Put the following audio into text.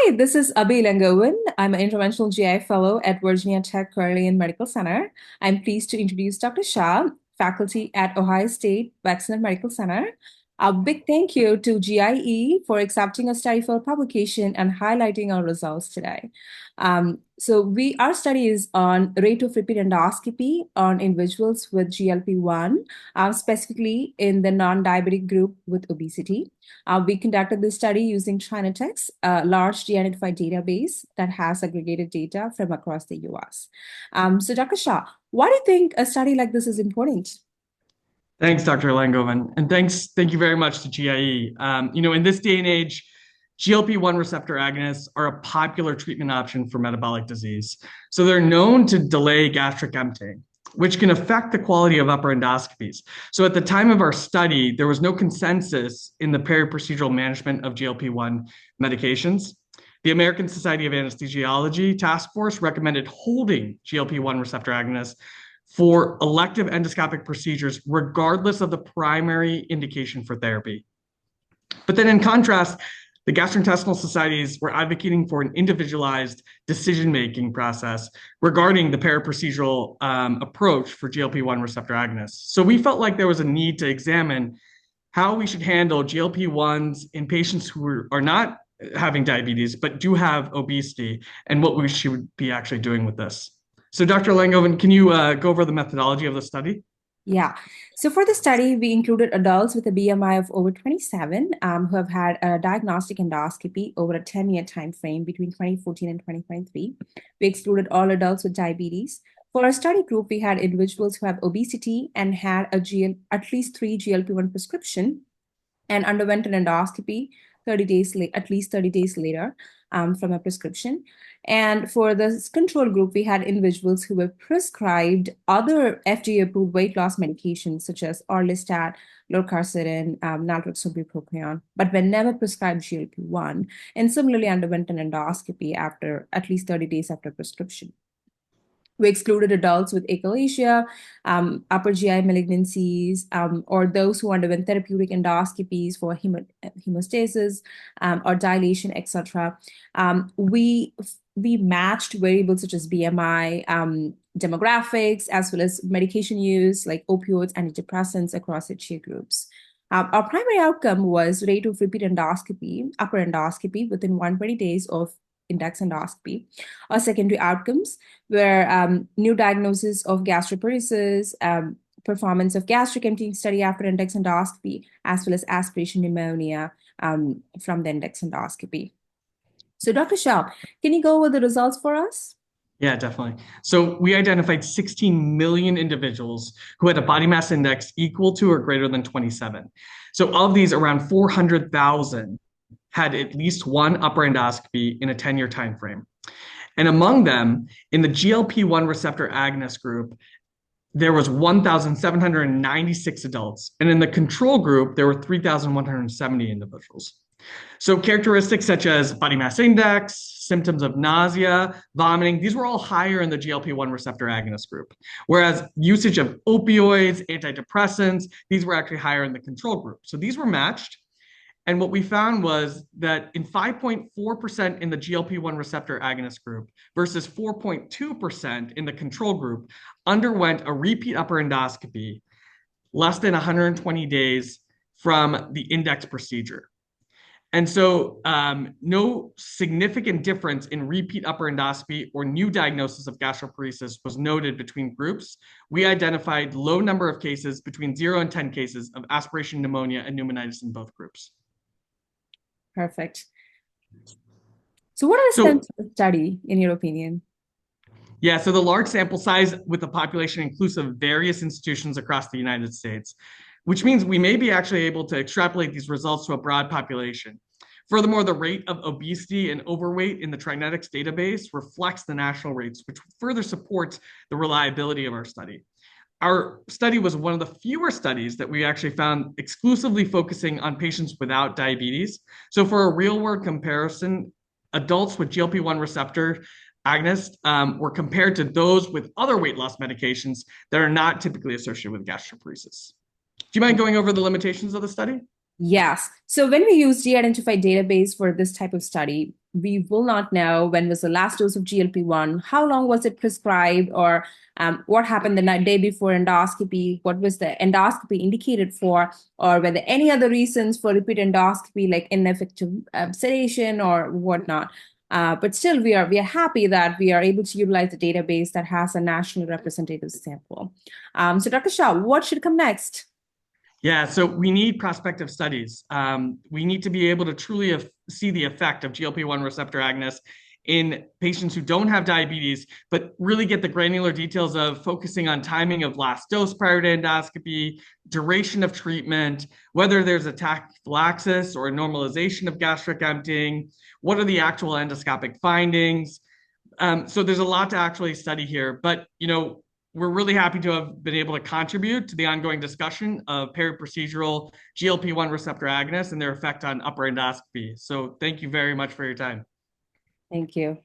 Hi, this is Elangovan. I'm an interventional GI fellow at Virginia Tech Carilion Medical Center. I'm pleased to introduce Dr. Shah, faculty at Ohio State Wexner Medical Center. A big thank you to GIE for accepting a study for publication and highlighting our results today. Our study is on rate of repeat endoscopy on individuals with GLP-1, specifically in the non-diabetic group with obesity. We conducted this study using Chinatech's large de-identified database that has aggregated data from across the US. So Dr. Shah, why do you think a study like this is important? Thanks, Dr. Elangovan, and thank you very much to GIE. In this day and age, GLP-1 receptor agonists are a popular treatment option for metabolic disease. So they're known to delay gastric emptying, which can affect the quality of upper endoscopies. So at the time of our study, there was no consensus in the peri-procedural management of GLP-1 medications. The American Society of Anesthesiology Task Force recommended holding GLP-1 receptor agonists for elective endoscopic procedures, regardless of the primary indication for therapy. But then in contrast, the gastrointestinal societies were advocating for an individualized decision-making process regarding the peri-procedural approach for GLP-1 receptor agonists. So we felt like there was a need to examine how we should handle GLP-1s in patients who are not having diabetes, but do have obesity, and what we should be actually doing with this. So Dr. Elangovan, can you go over the methodology of the study? Yeah. So for the study, we included adults with a BMI of over 27 who have had a diagnostic endoscopy over a 10-year time frame between 2014 and 2023. We excluded all adults with diabetes. For our study group, we had individuals who have obesity and had at least 3 GLP-1 prescription and underwent an endoscopy at least 30 days later from a prescription. And for the control group, we had individuals who were prescribed other FDA-approved weight loss medications such as orlistat, lorcaserin, naltrexone, bupropion, but were never prescribed GLP-1 and similarly underwent an endoscopy after at least 30 days after prescription. We excluded adults with achalasia, upper GI malignancies, or those who underwent therapeutic endoscopies for hemostasis or dilation, etc. We matched variables such as BMI, demographics, as well as medication use like opioids, antidepressants across age groups. Our primary outcome was rate of repeat endoscopy, upper endoscopy within 120 days of index endoscopy. Our secondary outcomes were new diagnosis of gastroparesis, performance of gastric emptying study after index endoscopy, as well as aspiration pneumonia from the index endoscopy. So Dr. Shah, can you go over the results for us? Yeah, definitely. So we identified 16 million individuals who had a body mass index equal to or greater than 27. So of these, around 400,000 had at least one upper endoscopy in a 10-year time frame. And among them, in the GLP-1 receptor agonist group, there was 1,796 adults. And in the control group, there were 3,170 individuals. So characteristics such as body mass index, symptoms of nausea, vomiting, these were all higher in the GLP-1 receptor agonist group. Whereas usage of opioids, antidepressants, these were actually higher in the control group. So these were matched. And what we found was that in 5.4% in the GLP-1 receptor agonist group versus 4.2% in the control group underwent a repeat upper endoscopy less than 120 days from the index procedure. And so no significant difference in repeat upper endoscopy or new diagnosis of gastroparesis was noted between groups. We identified low number of cases, between 0 and 10 cases, of aspiration pneumonia and pneumonitis in both groups. Perfect. So what are the So steps of the study, in your opinion? yeah, so the large sample size with the population inclusive of various institutions across the United States, which means we may be actually able to extrapolate these results to a broad population. Furthermore, the rate of obesity and overweight in the Trinetics database reflects the national rates, which further supports the reliability of our study. Our study was one of the fewer studies that we actually found exclusively focusing on patients without diabetes. So for a real-world comparison, adults with GLP-1 receptor agonists were compared to those with other weight loss medications that are not typically associated with gastroparesis. Do you mind going over the limitations of the study? Yes. So when we use de-identified database for this type of study, we will not know when was the last dose of GLP-1, how long was it prescribed, or what happened the night day before endoscopy, what was the endoscopy indicated for, or were there any other reasons for repeat endoscopy, like ineffective sedation or whatnot. But still, we are happy that we are able to utilize the database that has a national representative sample. So, Dr. Shah, what should come next? Yeah, so we need prospective studies. We need to be able to truly see the effect of GLP-1 receptor agonists in patients who don't have diabetes, but really get the granular details of focusing on timing of last dose prior to endoscopy, duration of treatment, whether there's a tachyphylaxis or a normalization of gastric emptying, what are the actual endoscopic findings. So there's a lot to actually study here, but we're really happy to have been able to contribute to the ongoing discussion of periprocedural GLP-1 receptor agonists and their effect on upper endoscopy. So thank you very much for your time. Thank you.